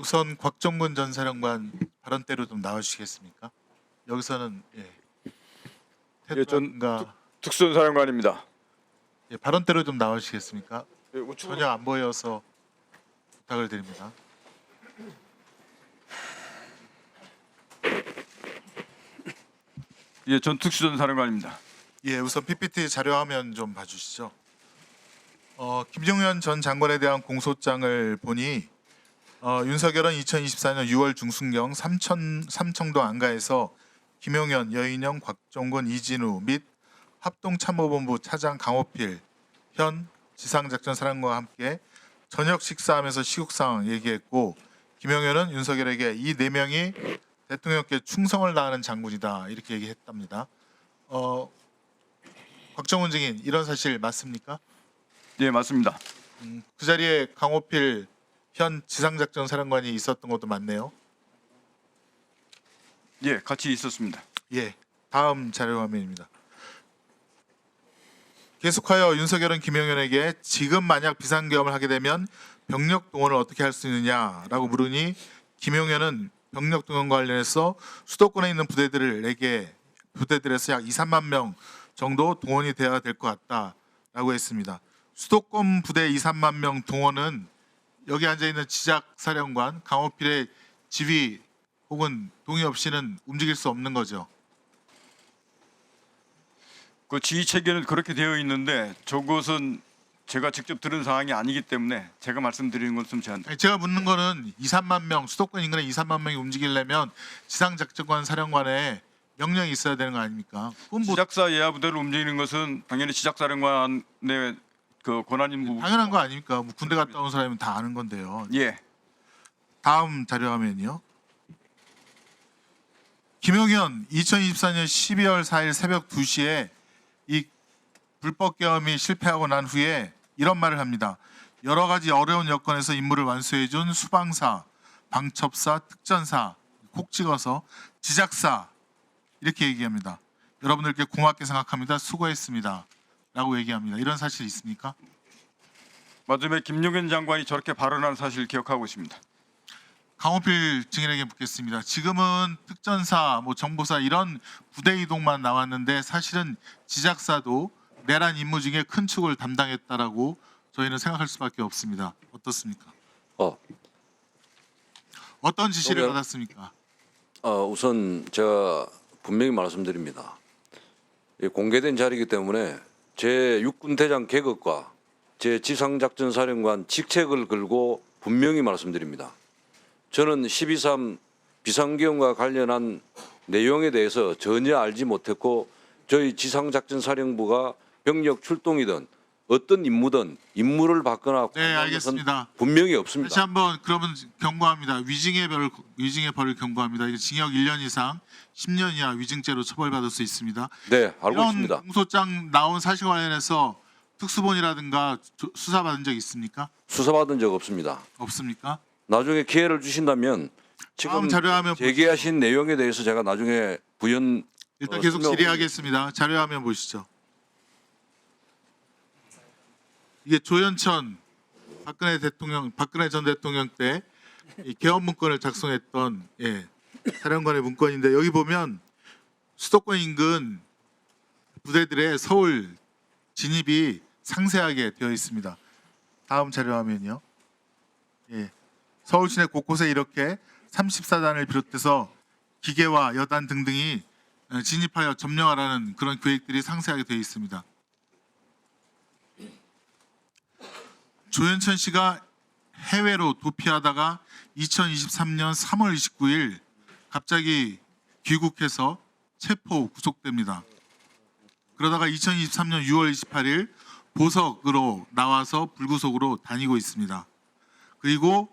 우선 곽종근 전 사령관 발언대로 좀 나와주시겠습니까? 여기서는 태도가 특수사령관입니다. 발언대로 좀 나와주시겠습니까? 우측으로 전혀 안 보여서 부탁을 드립니다. 전 특수전사령관입니다. 우선 PPT 자료화면 좀 봐주시죠. 김종현 전 장관에 대한 공소장을 보니 윤석열은 2024년 6월 중순경 삼청동 안가에서 김용현, 여인영, 곽종근, 이진우 및 합동참모본부 차장 강호필 현 지상작전사령관과 함께 저녁 식사하면서 시국 상황 얘기했고, 김용현은 윤석열에게 이 4명이 대통령께 충성을 다하는 장군이다 이렇게 얘기했답니다. 곽종근 증인, 이런 사실 맞습니까? 예, 맞습니다. 그 자리에 강호필 현 지상작전사령관이 있었던 것도 맞네요. 예, 같이 있었습니다. 다음 자료 화면입니다. 계속하여 윤석열은 김용현에게 지금 만약 비상계엄을 하게 되면 병력 동원을 어떻게 할 수 있느냐라고 물으니, 김용현은 병력 동원과 관련해서 수도권에 있는 부대들에서 약 2, 3만 명 정도 동원이 되어야 될 것 같다라고 했습니다. 수도권 부대 2, 3만 명 동원은 여기 앉아 있는 지작사령관 강호필의 지휘 혹은 동의 없이는 움직일 수 없는 거죠. 그 지휘 체계는 그렇게 되어 있는데 저것은 제가 직접 들은 사항이 아니기 때문에 제가 말씀드리는 것은 제가 묻는 거는 2, 3만 명, 수도권 인근에 2, 3만 명이 움직이려면 지상작전관 사령관에 명령이 있어야 되는 거 아닙니까? 지작사 예하 부대를 움직이는 것은 당연히 지작사령관의 그 권한인 부분. 당연한 거 아닙니까? 뭐 군대 갔다 온 사람은 다 아는 건데요. 예. 다음 자료 화면이요. 김용현 2024년 12월 4일 새벽 2시에 이 불법 계엄이 실패하고 난 후에 이런 말을 합니다. 여러 가지 어려운 여건에서 임무를 완수해준 수방사, 방첩사, 특전사 콕 찍어서 지작사 이렇게 얘기합니다. 여러분들께 고맙게 생각합니다. 수고했습니다. 라고 얘기합니다. 이런 사실 있습니까? 맞음에 김용현 장관이 저렇게 발언한 사실 기억하고 있습니다. 강호필 증인에게 묻겠습니다. 지금은 특전사, 정보사 이런 부대 이동만 나왔는데 사실은 지작사도 내란 임무 중에 큰 축을 담당했다라고 저희는 생각할 수밖에 없습니다. 어떻습니까? 어떤 지시를 받았습니까? 우선 제가 분명히 말씀드립니다. 공개된 자리이기 때문에 제 육군 대장 계급과 제 지상작전사령관 직책을 걸고 분명히 말씀드립니다. 저는 12.3 비상계엄과 관련한 내용에 대해서 전혀 알지 못했고, 저희 지상작전사령부가 병력 출동이든 어떤 임무를 받거나 알겠습니다. 분명히 없습니다. 다시 한번 그러면 경고합니다. 위증의 벌을 경고합니다. 이게 징역 1년 이상 10년 이하 위증죄로 처벌받을 수 있습니다. 네, 알고 이런 있습니다. 공소장 나온 사실 관련해서 특수본이라든가 수사받은 적 있습니까? 수사받은 적 없습니다. 없습니까? 나중에 기회를 주신다면 지금 자료화면 제기하신 내용에 대해서 제가 나중에 부연 일단 계속 질의하겠습니다. 자료화면 보시죠. 이게 조현천 박근혜 전 대통령 때 이 계엄 문건을 작성했던 사령관의 문건인데, 여기 보면 수도권 인근 부대들의 서울 진입이 상세하게 되어 있습니다. 다음 자료 화면이요. 서울 시내 곳곳에 이렇게 34단을 비롯해서 기계와 여단 등등이 진입하여 점령하라는 그런 계획들이 상세하게 되어 있습니다. 조현천 씨가 해외로 도피하다가 2023년 3월 29일 갑자기 귀국해서 체포 구속됩니다. 그러다가 2023년 6월 28일 보석으로 나와서 불구속으로 다니고 있습니다. 그리고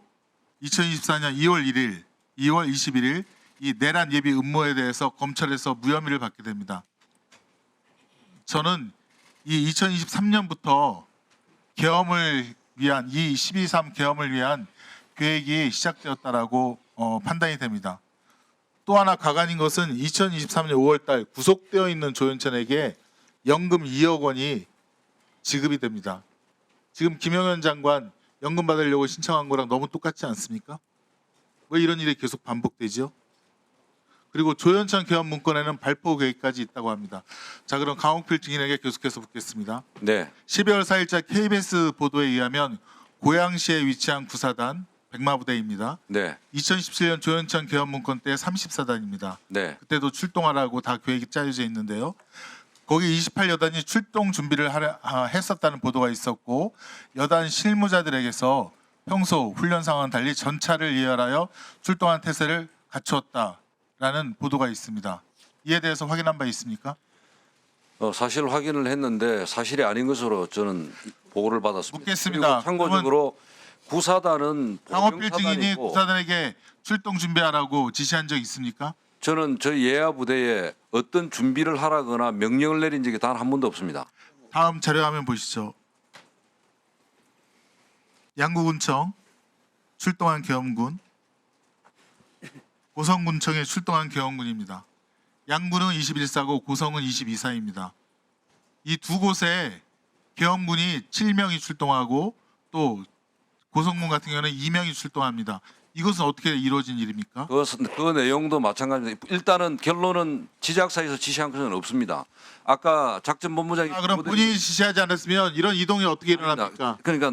2024년 2월 1일, 2월 21일 이 내란 예비 음모에 대해서 검찰에서 무혐의를 받게 됩니다. 저는 이 2023년부터 계엄을 위한 이 12.3 계엄을 위한 계획이 시작되었다라고 판단이 됩니다. 또 하나 가관인 것은 2023년 5월달 구속되어 있는 조현천에게 연금 2억 원이 지급이 됩니다. 지금 김용현 장관 연금 받으려고 신청한 거랑 너무 똑같지 않습니까? 왜 이런 일이 계속 반복되죠? 그리고 조현천 개헌 문건에는 발포 계획까지 있다고 합니다. 자, 그럼 강홍필 증인에게 계속해서 묻겠습니다. 네, 12월 4일자 KBS 보도에 의하면 고양시에 위치한 구사단 백마부대입니다. 네, 2017년 조현천 개헌 문건 때 34단입니다. 네, 그때도 출동하라고 다 계획이 짜여져 있는데요. 거기 28여단이 출동 준비를 했었다는 보도가 있었고 여단 실무자들에게서 평소 훈련 상황은 달리 전차를 예열하여 출동한 태세를 갖추었다라는 보도가 있습니다. 이에 대해서 확인한 바 있습니까? 사실 확인을 했는데 사실이 아닌 것으로 저는 보고를 받았습니다. 묻겠습니다. 그리고 참고적으로 구사단은 강호필 증인이 보병사단이고 구사단에게 출동 준비하라고 지시한 적 있습니까? 저는 저희 예하 부대에 어떤 준비를 하라거나 명령을 내린 적이 단 한 번도 없습니다. 다음 자료화면 보시죠. 양구군청 출동한 계엄군, 고성군청에 출동한 계엄군입니다. 양구는 21사고 고성은 22사입니다. 이 두 곳에 계엄군이 7명이 출동하고 또 고성군 같은 경우는 2명이 출동합니다. 이것은 어떻게 이루어진 일입니까? 그 내용도 마찬가지입니다. 일단은 결론은 지작사에서 지시한 것은 없습니다. 아까 작전본부장이 그럼 본인이 지시하지 않았으면 이런 이동이 어떻게 일어납니까? 그러니까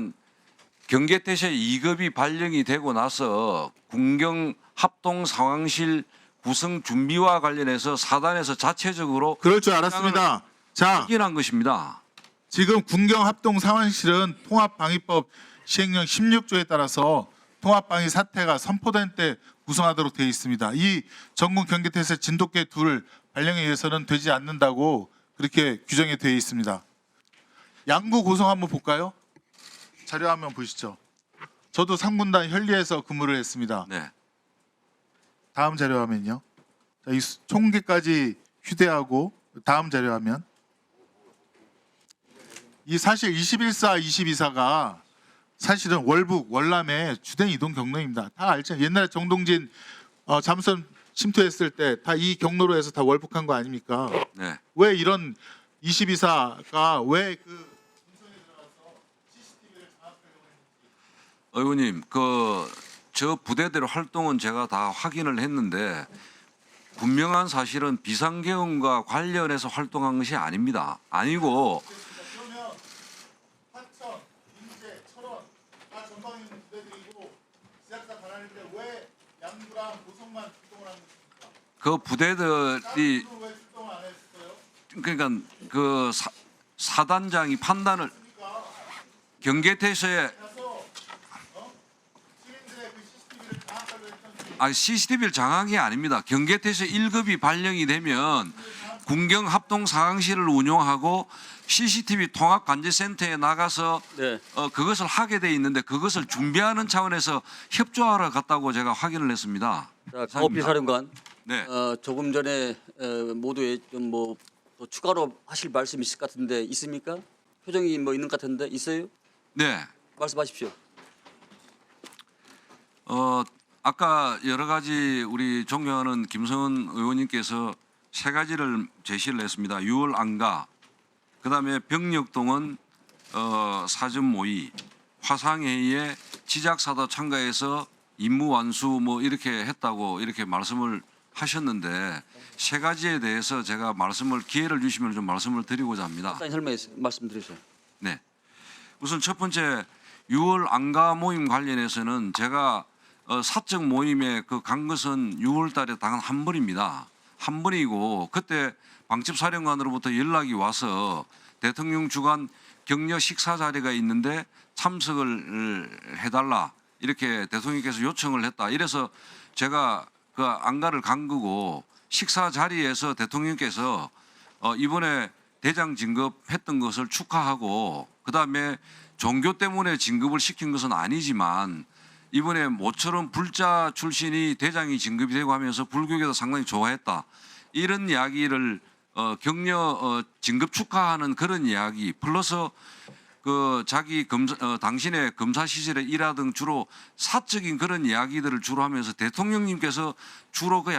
경계태세 2급이 발령이 되고 나서 군경 합동 상황실 구성 준비와 관련해서 사단에서 자체적으로 그럴 줄 알았습니다. 자, 확인한 것입니다. 지금 군경 합동 상황실은 통합방위법 시행령 16조에 따라서 통합방위 사태가 선포된 때 구성하도록 되어 있습니다. 이 전국 경계태세 진돗개 둘 발령에 의해서는 되지 않는다고 그렇게 규정이 되어 있습니다. 양구 고성 한번 볼까요? 자료 한번 보시죠. 저도 3군단 현리에서 근무를 했습니다. 네. 다음 자료 화면요. 자, 이 총기까지 휴대하고 다음 자료 화면. 이 사실 21사, 22사가 사실은 월북, 월남의 주된 이동 경로입니다. 다 알죠. 옛날에 정동진 잠수선 침투했을 때 다 이 경로로 해서 다 월북한 거 아닙니까? 네. 왜 이런 22사가 왜그 의원님, 저 부대대로 활동은 제가 다 확인을 했는데 분명한 사실은 비상계엄과 관련해서 활동한 것이 아닙니다. 아니고 그러면 화천, 인제, 철원 다 전방에 있는 부대들이고 지작사 관할인데 왜 양구랑 고성만 출동을 한 것입니까? 그 부대들이 다른 왜 출동을 안 했어요? 그러니까 그 사단장이 판단을 경계태세에 가서 시민들의 그 CCTV를 장악하려 했던 CCTV를 장악이 아닙니다. 경계태세 1급이 발령이 되면 군경 합동 상황실을 운용하고 CCTV 통합 관제센터에 나가서 네. 그것을 하게 돼 있는데 그것을 준비하는 차원에서 협조하러 갔다고 제가 확인을 했습니다. 자, 강호필 사령관, 네. 조금 전에 모두에 좀뭐 추가로 하실 말씀 있을 것 같은데 있습니까? 표정이 뭐 있는 것 같은데 있어요? 네. 말씀하십시오. 아까 여러 가지 우리 존경하는 김성은 의원님께서 세 가지를 제시를 했습니다. 6월 안가, 그다음에 병력동원 사전 모의, 화상회의에 지작사도 참가해서 임무 완수 뭐 이렇게 했다고 이렇게 말씀을 하셨는데 세 가지에 대해서 제가 기회를 주시면 좀 말씀을 드리고자 합니다. 간단히 설명해 말씀드리세요. 네. 우선 첫 번째 6월 안가 모임 관련해서는 제가 사적 모임에 간 것은 6월 달에 단 한 번입니다. 한 번이고 그때 방첩사령관으로부터 연락이 와서 대통령 주관 격려 식사 자리가 있는데 참석을 해달라 이렇게 대통령께서 요청을 했다. 이래서 제가 그 안가를 간 거고 식사 자리에서 대통령께서 이번에 대장 진급했던 것을 축하하고 그다음에 종교 때문에 진급을 시킨 것은 아니지만 이번에 모처럼 불자 출신이 대장이 진급이 되고 하면서 불교계도 상당히 좋아했다. 이런 이야기를 격려 진급 축하하는 그런 이야기 플러스 자기 당신의 검사 시절에 일하던 주로 사적인 그런 이야기들을 주로 하면서 대통령님께서 주로 거의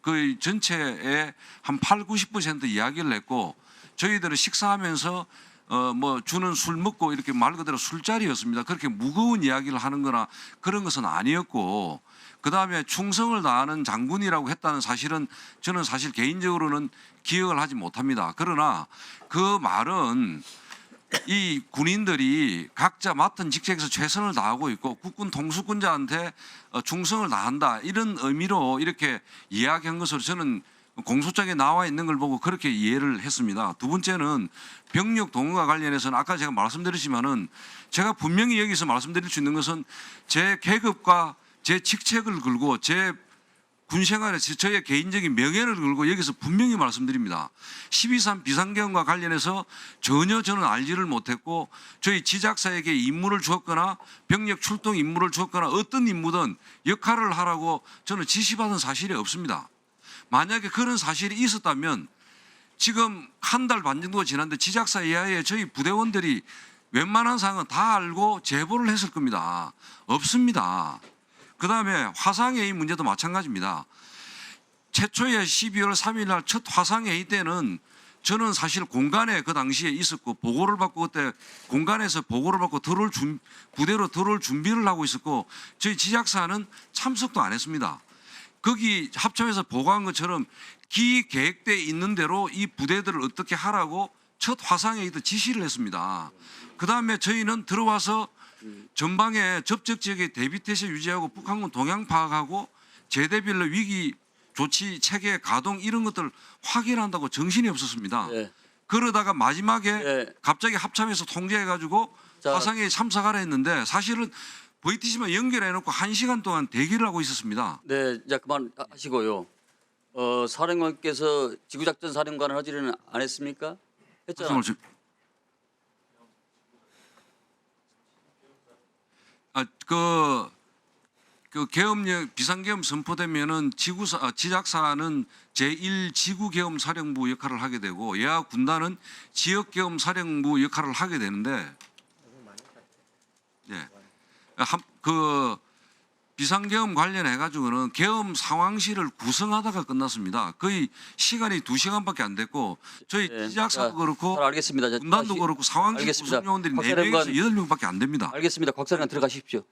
거의 전체의 한 8, 90% 이야기를 했고 저희들은 식사하면서 뭐 주는 술 먹고 이렇게 말 그대로 술자리였습니다. 그렇게 무거운 이야기를 하는 거나 그런 것은 아니었고, 그다음에 충성을 다하는 장군이라고 했다는 사실은 저는 사실 개인적으로는 기억을 하지 못합니다. 그러나 그 말은 이 군인들이 각자 맡은 직책에서 최선을 다하고 있고 국군 통수권자한테 충성을 다한다, 이런 의미로 이렇게 이야기한 것으로 저는 공소장에 나와 있는 걸 보고 그렇게 이해를 했습니다. 두 번째는 병력 동원과 관련해서는 아까 제가 말씀드렸지만은 제가 분명히 여기서 말씀드릴 수 있는 것은 제 계급과 제 직책을 걸고 제 군생활에서 저의 개인적인 명예를 걸고 여기서 분명히 말씀드립니다. 12.3 비상계엄과 관련해서 전혀 저는 알지를 못했고, 저희 지작사에게 임무를 주었거나 병력 출동 임무를 주었거나 어떤 임무든 역할을 하라고 저는 지시받은 사실이 없습니다. 만약에 그런 사실이 있었다면 지금 한 달 반 정도가 지났는데 지작사 이하의 저희 부대원들이 웬만한 사항은 다 알고 제보를 했을 겁니다. 없습니다. 그다음에 화상회의 문제도 마찬가지입니다. 최초의 12월 3일 날 첫 화상회의 때는 저는 사실 공간에 그 당시에 있었고 보고를 받고 그때 공간에서 보고를 받고 부대로 들어올 준비를 하고 있었고, 저희 지작사는 참석도 안 했습니다. 거기 합참에서 보고한 것처럼 기계획돼 있는 대로 이 부대들을 어떻게 하라고 첫 화상회의도 지시를 했습니다. 그다음에 저희는 들어와서 전방에 접촉 지역의 대비태세 유지하고 북한군 동향 파악하고 제대별로 위기 조치 체계 가동 이런 것들을 확인한다고 정신이 없었습니다. 네. 그러다가 마지막에 네. 갑자기 합참에서 통제해가지고 자. 화상회의 참석하라 했는데 사실은 VTC만 연결해놓고 1시간 동안 대기를 하고 있었습니다. 네, 이제 그만하시고요. 사령관께서 지구작전 사령관을 하지는 안 했습니까? 했잖아요. 말씀을 그 계엄령 비상계엄 선포되면은 지작사는 제1지구계엄 사령부 역할을 하게 되고 예하 군단은 지역계엄 사령부 역할을 하게 되는데, 예, 그 비상계엄 관련해 가지고는 계엄 상황실을 구성하다가 끝났습니다. 거의 시간이 2시간밖에 안 됐고 저희 네, 지작사도 자, 그렇고 잘 알겠습니다. 자, 군단도 다시- 그렇고 상황실 알겠습니다. 구성요원들이 박 4명에서 사령관. 8명밖에 안 됩니다. 알겠습니다. 곽 사령관 들어가십시오.